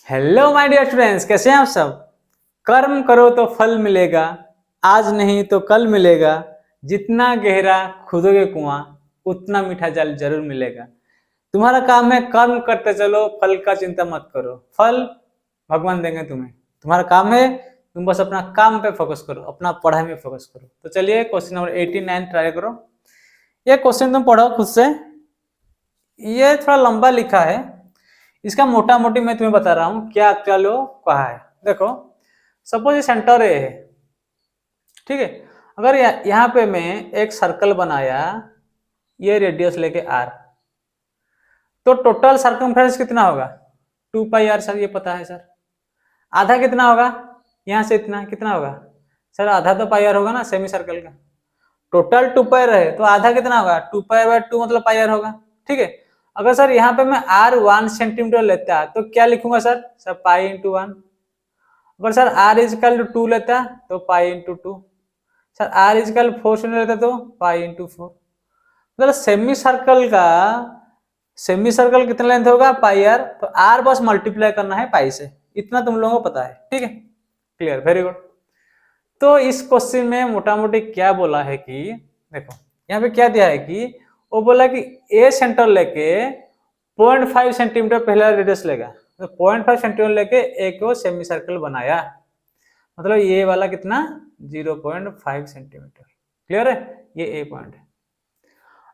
Hello my dear students, कैसे हैं आप सब। कर्म करो तो फल मिलेगा, आज नहीं तो कल मिलेगा। जितना गहरा खोदोगे कुआं, उतना मीठा जल जरूर मिलेगा। तुम्हारा काम है कर्म करते चलो, फल का चिंता मत करो। फल भगवान देंगे तुम्हें। तुम्हारा काम है तुम बस अपना काम पे फोकस करो, अपना पढ़ाई में फोकस करो। तो चलिए क्वेश्चन नंबर 89 ट्राई करो। ये क्वेश्चन तुम पढ़ो खुद से। ये थोड़ा लंबा लिखा है, इसका मोटा मोटी मैं तुम्हें बता रहा हूं क्या क्या लो कहा है। देखो, सपोज ये सेंटर ए है, ठीक है। अगर यहाँ पे मैं एक सर्कल बनाया, ये रेडियस लेके आर, तो टोटल सर्कमफ्रेंस कितना होगा? 2 पाई आर सर, ये पता है सर। आधा कितना होगा? यहाँ से इतना कितना होगा सर? आधा तो पाई आर होगा ना सेमी सर्कल का। टोटल 2 पाई रहे तो आधा कितना होगा? 2 पाई/2 मतलब पाई आर होगा, ठीक है। अगर सर यहाँ पे मैं आर 1 सेंटीमीटर लेता तो क्या लिखूंगा सर? सर पाई/1। अगर सर आर इजकल 2 लेता तो पाई/2। सर आर इजकल 4 से लेता तो पाई/4। मतलब सेमी सर्कल कितना लेंथ होगा? पाई आर। तो आर बस मल्टीप्लाई करना है पाई से, इतना तुम लोगों को पता है, ठीक है। Clear, very good. तो इस क्वेश्चन में मोटा मोटी क्या बोला है कि देखो, यहाँ पे क्या दिया है कि वो बोला कि ए सेंटर लेके 0.5 सेंटीमीटर पहला रेडियस लेगा, तो 0.5 सेंटीमीटर लेके एक सेमी सर्कल बनाया। मतलब ये वाला कितना? 0.5 सेंटीमीटर। क्लियर है? ये ए पॉइंट है।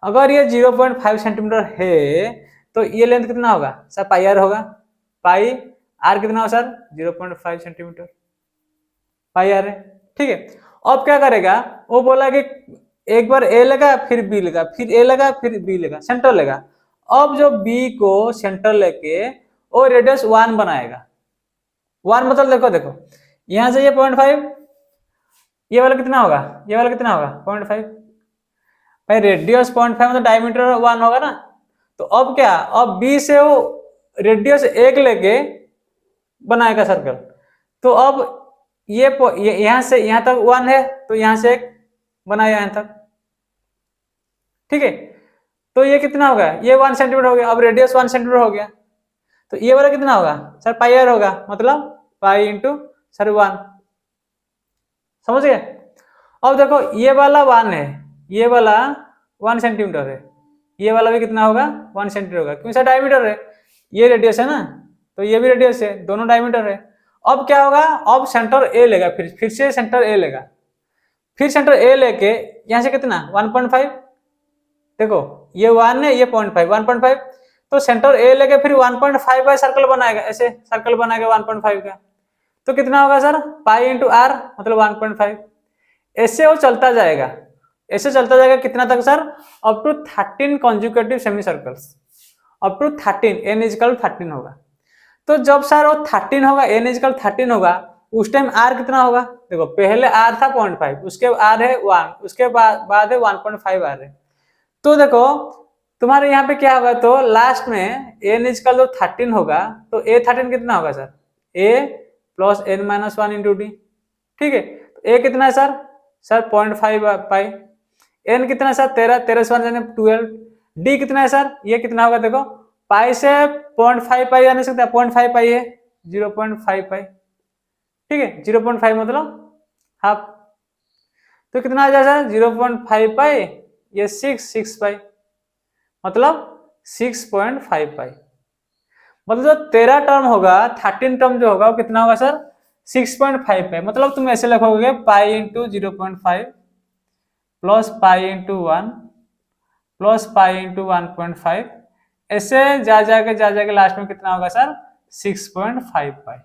अगर ये 0.5 सेंटीमीटर है तो ये लेंथ कितना होगा सर? पाई आर होगा। पाई आर कितना होगा सर? 0.5 सेंटीमीटर। पाई आर है, ठीक है। अब क्या करेगा? वो बोला कि एक बार ए लगा, फिर बी लगा, फिर ए लगा, फिर बी लगा, सेंटर लेगा। अब जो बी को सेंटर लेके वो रेडियस 1 बनाएगा। 1 मतलब देखो देखो, यहां से ये 0.5, ये वाला कितना होगा? ये वाला कितना होगा? 0.5। भाई रेडियस 0.5 मतलब डायमीटर 1 होगा ना। तो अब क्या, अब बी से वो रेडियस 1 लेके बनाएगा सर्कल। तो अब ये यहां से यहां तक 1 है, तो यहां से 1 बनाया यहां तक, ठीक है। तो ये कितना होगा? ये 1 सेंटीमीटर हो गया। अब रेडियस 1 सेंटीमीटर हो गया, तो ये वाला कितना होगा सर? पाई आर होगा, मतलब पाई इंटू सर 1। समझ गए? अब देखो, ये वाला 1 है, ये वाला 1 सेंटीमीटर है, ये वाला भी कितना होगा? 1 सेंटीमीटर होगा, क्योंकि सर डायमीटर है। ये रेडियस है ना, तो ये भी रेडियस है, दोनों डायमीटर है। अब क्या होगा? अब सेंटर ए लेगा, फिर से सेंटर ए लेगा। फिर सेंटर ए लेके यहां से कितना? 1.5। देखो, ये 1 है, ये 0.5, 1.5। तो सेंटर ए लेके फिर 1.5 बाय सर्कल बनाएगा, ऐसे सर्कल बनाएगा 1.5 का। तो कितना होगा सर? पाई इंटू आर मतलब 1.5। ऐसे वो चलता जाएगा, ऐसे चलता जाएगा कितना तक sir? Up to 13 consecutive semi circles. Up to 13, N equal 13 होगा। तो जब सर वो 13 होगा, एन इजकल 13 होगा, उस टाइम आर कितना होगा? देखो, पहले आर था 0.5, उसके आर है 1, उसके बाद है 1.5 आर है। तो देखो, तुम्हारे यहाँ पे क्या होगा? तो लास्ट में एन इजकल जो 13 होगा, तो ए 13 कितना होगा sir? A plus n minus 1 into d, ठीक है। तो ए कितना है सर? सर 0.5 पाई। एन कितना है सर? 13, 13 से 1 12। डी कितना है सर? ये कितना होगा? देखो, पाई से 0.5 पाई आ नहीं सकता, 0.5 पाई है, 0.5 पाई, ठीक है। 0.5 मतलब हाफ। तो कितना आ जाएगा सर? 0.5 पाई, ये 6 पाई, मतलब 6.5 पाई। मतलब जो 13 टर्म होगा, 13 टर्म जो होगा वो कितना होगा सर? 6.5 पाई। मतलब तुम ऐसे लिखोगे pi into 0.5 plus pi into 1 plus pi into 1.5, ऐसे जा जाके लास्ट में कितना होगा सर? 6.5 पाई।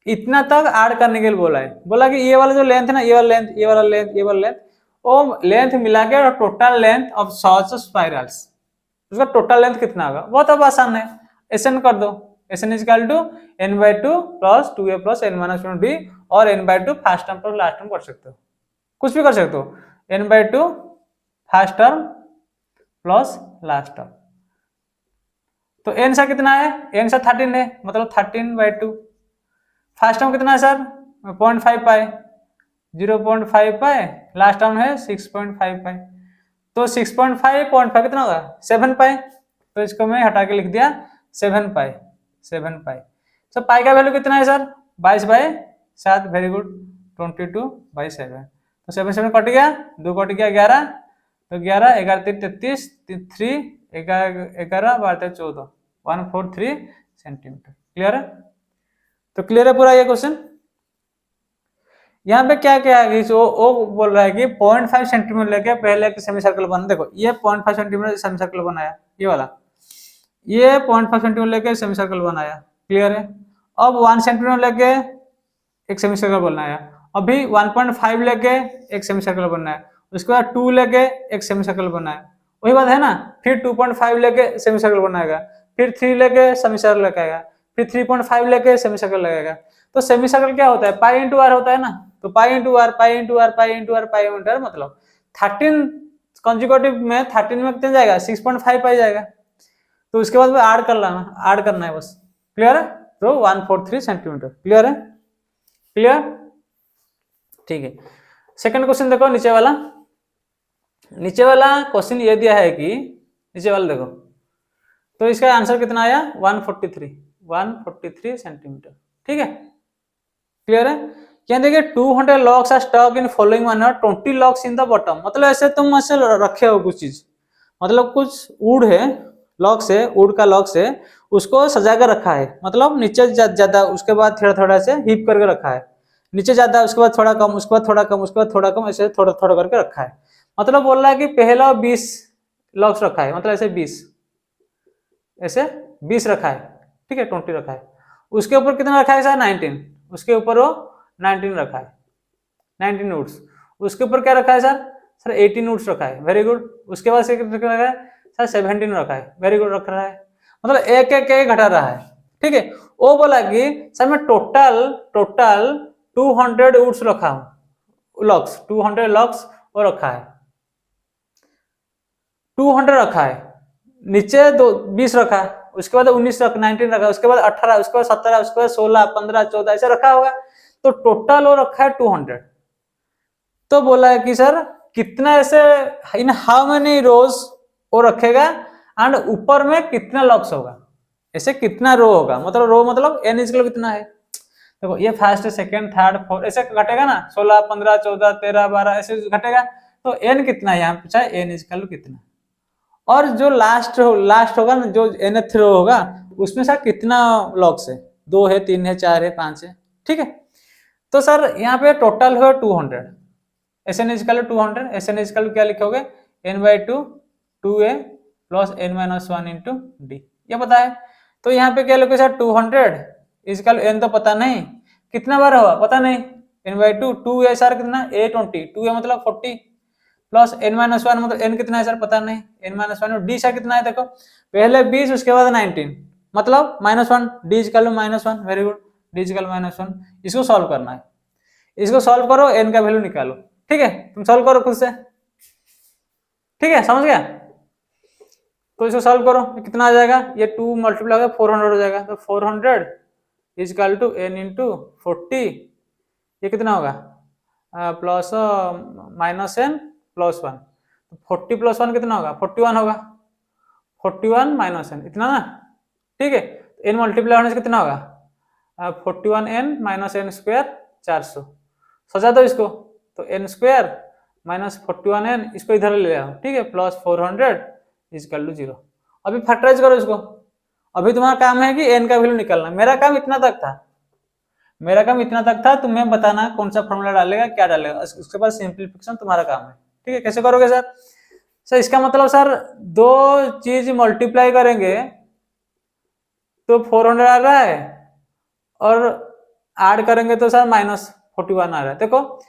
इतना तक ऐड करने के लिए बोला है। बोला कि ये वाला जो लेंथ है ना, ये वाला लेंथ, ये वाला लेंथ, ये वाला लेंथ, वो लेंथ मिला के total length of such spirals, उसका टोटल लेंथ कितना होगा? बहुत अब आसान है, एसएन कर दो। S N equal to n/2 plus 2a plus n minus 1 D, और n/2 first term plus last term कर सकते हो, कुछ भी कर सकते हो। n/2 first term plus last term. तो n सा कितना है? n सा 13 है, मतलब 13/2। फर्स्ट टर्म कितना है सर? 0.5 पाई, 0.5 पाई, लास्ट टर्म है 6.5 पाई। तो 6.5 0.5 कितना होगा? 7 पाई। तो इसको मैं हटा के लिख दिया 7 पाई, 7 पाई। सर पाई का वैल्यू कितना है सर 22/7, वेरी गुड 22/7। तो 7 7 कट गया, 2 कट गया 11, तो 11 11 3 33 3 11 12 14 143 सेंटीमीटर। क्लियर है? तो क्लियर है पूरा ये क्वेश्चन। यहाँ पे क्या क्या है वो बोल रहा है कि 0.5 सेंटीमीटर लेके पहले एक सेमी सर्कल बना। देखो ये 0.5 सेंटीमीटर सेमी सर्कल बनाया, ये वाला, ये 0.5 सेंटीमीटर लेके सेमी सर्कल बनाया। क्लियर है? अब 1 सेंटीमीटर लेके एक सेमी सर्कल बनाया, अभी 1.5 लेके एक सेमी सर्कल बनाया, उसके बाद 2 लेके एक सेमी सर्कल बनाया, वही बात है ना। फिर 2.5 लेके सेमी सर्कल बनाएगा, फिर 3 लेके सेमी सर्कल लगाएगा, फिर 3.5 लेके सेमी सर्कल लगाएगा। तो सेमी सर्कल क्या होता है, पाई इंटू आर होता है ना। तो pi into R, pi into R, pi into R, pi into R, मतलब 13 कंसेक्यूटिव में 13 में कितना जाएगा 6.5 पाई जाएगा। तो उसके बाद ऐड कर लाना, ऐड करना है बस। क्लियर है? तो 143 सेंटीमीटर। क्लियर है? क्लियर? ठीक है। सेकंड क्वेश्चन देखो, नीचे वाला। नीचे वाला क्वेश्चन ये दिया है कि नीचे वाला देखो, तो इसका आंसर कितना आया 143 सेंटीमीटर। ठीक है? क्लियर है? क्या देखिए 200 locks are stuck in following manner, 20 locks in the bottom. मतलब ऐसे तुम ऐसे रखे हो कुछ चीज, मतलब कुछ वुड है, लॉक्स है, वुड का लॉक्स है, उसको सजा कर रखा है। मतलब नीचे ज्यादा, उसके बाद थोड़ा थोड़ा से हीप करके रखा है, नीचे ज्यादा, उसके बाद थोड़ा कम, उसके बाद थोड़ा कम, उसके बाद थोड़ा कम, ऐसे थोड़ा थोड़ा करके रखा है। मतलब बोल रहा है कि पहला 20 लॉक्स रखा है, मतलब ऐसे 20, ऐसे 20 रखा है। ठीक है? 20 रखा है। उसके ऊपर कितना रखा है सर 19, उसके ऊपर वो 19 रखा है, 19 नोट्स। उसके ऊपर क्या रखा है सर? सर 18 नोट्स रखा है, वेरी गुड। उसके बाद से रखा है सर 17 रखा है, वेरी गुड रख रहा है। मतलब एक एक एक घटा रहा है। ठीक है? वो बोला कि सर मैं टोटल 200 वुड्स रखा हूं, लॉक्स 200 लॉक्स वो रखा है, 200 रखा है, नीचे 20 रखा है, उसके बाद 19 रखा, 19 रखा, उसके बाद 18, उसके बाद 17, उसके बाद 16, 15, 14 ऐसे रखा होगा। तो टोटल वो रखा है 200। तो बोला है कि सर कितना ऐसे इन हाउ मेनी रोज वो रखेगा एंड ऊपर में कितना लॉक्स होगा, ऐसे कितना रो होगा। मतलब रो मतलब एन इक्वल कितना है। देखो ये फर्स्ट, सेकंड, थर्ड, फोर्थ ऐसे घटेगा ना, 16, 15, 14, 13, 12 ऐसे घटेगा। तो एन कितना है यहाँ पूछा, एन इक्वल कितना। और जो लास्ट होगा ना, जो nth रो होगा, उसमें सर कितना लॉक्स है, 2 है, 3 है, 4 है, 5 है। ठीक है? तो सर यहाँ पे टोटल है 200, S N equal 200, S N equal क्या लिखोगे n/2 2a plus n-1 into D, ये पता है। तो यहाँ पे क्या लिखोगे सर 200 इजकल n तो पता नहीं, कितना बार होगा पता नहीं, n/2 2a सर कितना a20, 2a मतलब 40 प्लस n-1 मतलब n कितना है सर पता नहीं, n-1 डी सर कितना है देखो, पहले 20 उसके बाद 19 मतलब -1, D equal -1, very good, D equal -1। इसको सॉल्व करना है, इसको सॉल्व करो, n का वैल्यू निकालो। ठीक है? तुम सॉल्व करो खुद से। ठीक है? समझ गया? तो इसको सॉल्व करो, कितना आ जाएगा, ये 2 मल्टीप्लाई होगा 400 हो जाएगा। तो 400 इजकल टू n इंटू 40, ये कितना होगा प्लस -n प्लस 1, 40 प्लस 1 कितना होगा 41 होगा, 41 -n इतना ना। ठीक है? n मल्टीप्लाई होने से कितना होगा 41n माइनस n स्क्वायर 400, सजा दो इसको। तो n स्क्वायर माइनस 41n, इसको इधर ले आओ। ठीक है? Plus 400 equal to 0। अभी फैक्टराइज करो इसको। अभी तुम्हारा काम है कि n का वैल्यू निकालना। मेरा काम इतना तक था, तुम्हें बताना कौन सा फॉर्मूला डालेगा, क्या डालेगा, उसके बाद सिंपलीफिकेशन तुम्हारा काम है। ठीक है? कैसे करोगे सर? सर इसका मतलब सर दो चीज मल्टीप्लाई करेंगे तो 400 आ रहा है, और ऐड करेंगे तो सर -41 आ रहा है। देखो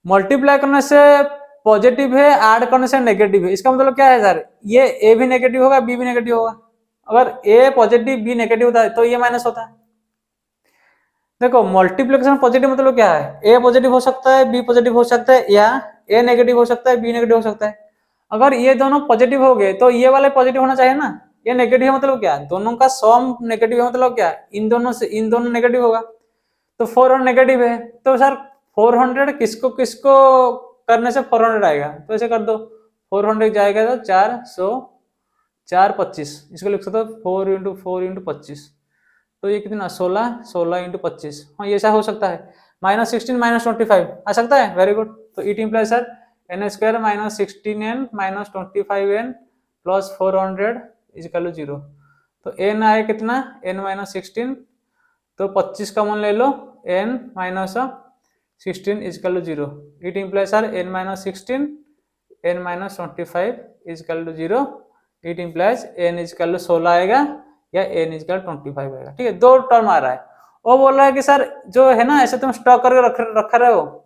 मल्टीप्लाई करने से पॉजिटिव है, ऐड करने से नेगेटिव है। इसका मतलब क्या है सर, ये ए भी नेगेटिव होगा, बी भी नेगेटिव होगा। अगर ए पॉजिटिव बी नेगेटिव होता है तो ये माइनस होता है। देखो मल्टीप्लिकेशन पॉजिटिव मतलब क्या है, ए पॉजिटिव हो सकता है, बी पॉजिटिव हो सकता है, या ए नेगेटिव हो सकता है, बी नेगेटिव हो सकता है। अगर ये दोनों पॉजिटिव हो गए तो ये वाले पॉजिटिव होना चाहिए ना। ये नेगेटिव मतलब क्या, दोनों का सम नेगेटिव है, मतलब क्या, इन दोनों नेगेटिव होगा। तो 400 नेगेटिव है, तो सर 400 किसको किसको करने से 400 आएगा, तो ऐसे कर दो, 400 जाएगा तो 400, 4 25, इसको लिख सकते हो 4 × 4 × 25, तो ये कितना 16, 16 इंटू 25, हाँ ये ऐसा हो सकता है। -16 -25 आ सकता है, वेरी गुड। तो it implies sir n square -16n -25n plus 400 equal 0। तो n आए कितना n -16, तो 25 कॉमन ले लो, n -16 equal 0। It implies sir n -16 n -25 equal 0। It implies n equal 16 आएगा या n इजिकल 25 आएगा। ठीक है, दो टर्म आ रहा है। वो बोल रहा है कि सर जो है ना, ऐसे तुम स्टॉक करके रख रहे हो,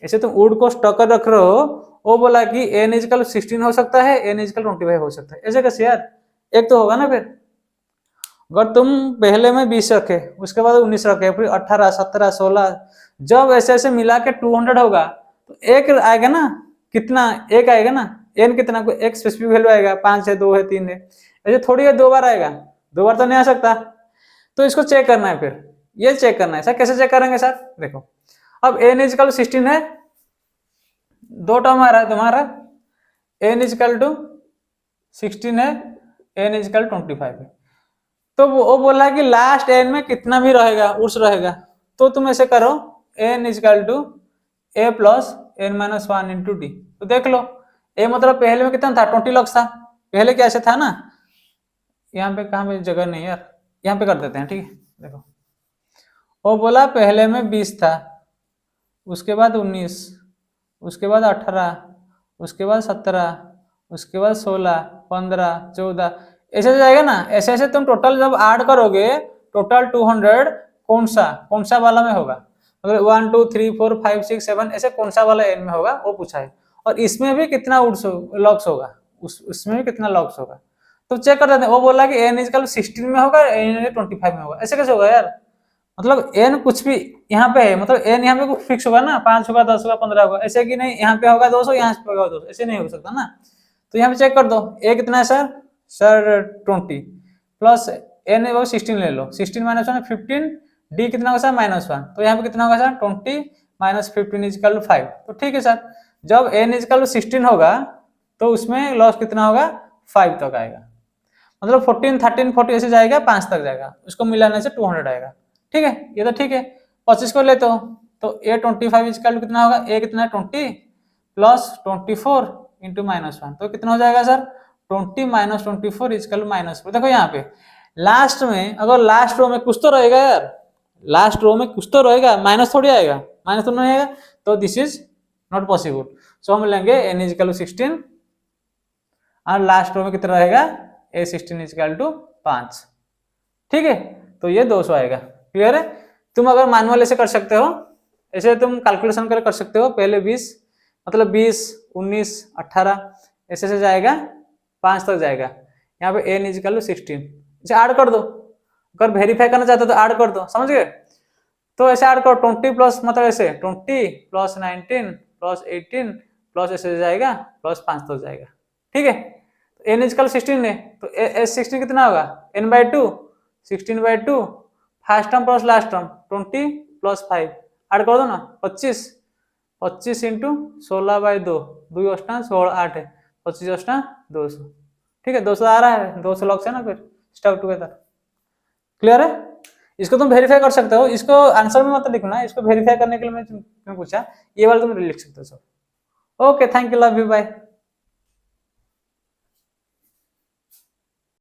ऐसे तुम वुड को स्टॉक कर रख रहे हो, वो बोला कि n इजिकल 16 हो सकता है, n इजिकल 25 हो सकता है। ऐसे कैसे यार, एक तो होगा ना। फिर अगर तुम पहले में 20 रखे, उसके बाद 19 रखे, फिर 18, 17, 16, जब ऐसे ऐसे मिला के 200 होगा तो एक आएगा ना, कितना एक आएगा ना, n कितना, कोई एक स्पेसिफिक वैल्यू आएगा, 5 है, 2 है, 3 है। ऐसे थोड़ी है 2 बार आएगा, 2 बार तो नहीं आ सकता। तो इसको चेक करना है, फिर ये चेक करना है। सर कैसे चेक करेंगे सर, देखो अब n इजिकल 16 है, दो टर्म आ रहा है तुम्हारा, n इजिकल टू 16 है, n इजिकल 25 है। तो वो बोला कि लास्ट n में कितना भी रहेगा उस रहेगा, तो तुम ऐसे करो n equal to a plus n minus 1 into D. तो देख लो a मतलब पहले में कितना था, 20 लॉक्स था पहले, कैसे था ना, यहाँ पे कहाँ पे जगह नहीं यार, यहाँ पे कर देते हैं। ठीक है, देखो वो बोला पहले में 20 था, उसके बाद 19, उसके बाद 18, उसके बाद 17, उसके बाद 16, 15, 14, ऐसे जाएगा ना। ऐसे ऐसे तुम टोटल जब ऐड करोगे, टोटल 200 कौन सा वाला में होगा, अगर 1 2 3 4 5 6 7 ऐसे कौन सा वाला n में होगा वो पूछा है। और इसमें भी कितना लॉक्स होगा, उसमें भी कितना लॉक्स होगा, तो चेक कर देते हैं। वो बोला कि n इजिकल 16 में होगा, n 25 में होगा। ऐसे कैसे होगा यार, मतलब n कुछ भी यहाँ पे है, मतलब n यहाँ पे कुछ फिक्स होगा ना, 5 होगा, 10 होगा, 15 होगा, ऐसे कि नहीं यहाँ पे होगा 200, यहाँ पे होगा 200, ऐसे नहीं हो सकता ना। तो यहाँ पे चेक कर दो, a कितना है सर 20 प्लस n वो 16 ले लो, 16 माइनस 1 15, d कितना होगा सर -1, तो यहाँ पे कितना होगा सर 20 माइनस 15 इजिकल 5। तो ठीक है सर, जब n इजिकल 16 होगा तो उसमें लॉस कितना होगा 5 तक आएगा, मतलब 14 13 40 ऐसे जाएगा, 5 तक जाएगा, उसको मिलाने से 200 आएगा। ठीक है, ये तो ठीक है। 25 को लेते हो तो a 25 इजिकल कितना होगा, a कितना है 20 प्लस 24 इंटू -1, तो कितना हो जाएगा सर 20 माइनस 24 इजिकल -4। देखो यहाँ पे लास्ट में, अगर लास्ट रो में कुछ तो रहेगा यार, लास्ट रो में कुछ तो रहेगा, माइनस थोड़ी आएगा, माइनस तो नहीं आएगा, तो दिस इज नॉट पॉसिबल। सो हम लेंगे n इजिकल 16 और लास्ट रो में कितना रहेगा a 16 इजिकल टू 5। ठीक है, तो ये 200 आएगा। क्लियर है, तुम अगर मैनुअल ऐसे कर सकते हो, ऐसे तुम कैलकुलेशन कर सकते हो, पहले 20 मतलब 20 19 18 ऐसे से जाएगा, 5 तक जाएगा। यहाँ पे n इजिकल 16 इसे ऐड कर दो, अगर वेरीफाई करना चाहते हो तो ऐड कर दो, समझ गए। तो ऐसे ऐड करो 20 प्लस मतलब ऐसे 20 प्लस 19 प्लस 18 प्लस ऐसे जाएगा प्लस 5 तक जाएगा। ठीक है, n इजिकल 16 है तो s16 कितना होगा n/2 16/2, first term plus last term 20 plus 5 add कर दो ना 25, 25 इंटू 16/2, 2 अष्टा 16 8 है, 25 अष्टा 200। ठीक है, 200 आ रहा है, 200 लॉक्स है ना, फिर स्टक टुगेदर। क्लियर है, इसको तुम वेरीफाई कर सकते हो, इसको आंसर में मत लिखना, इसको वेरीफाई करने के लिए मैं पूछा, ये वाला तुम लिख सकते हो। Okay, thank you, love you, bye.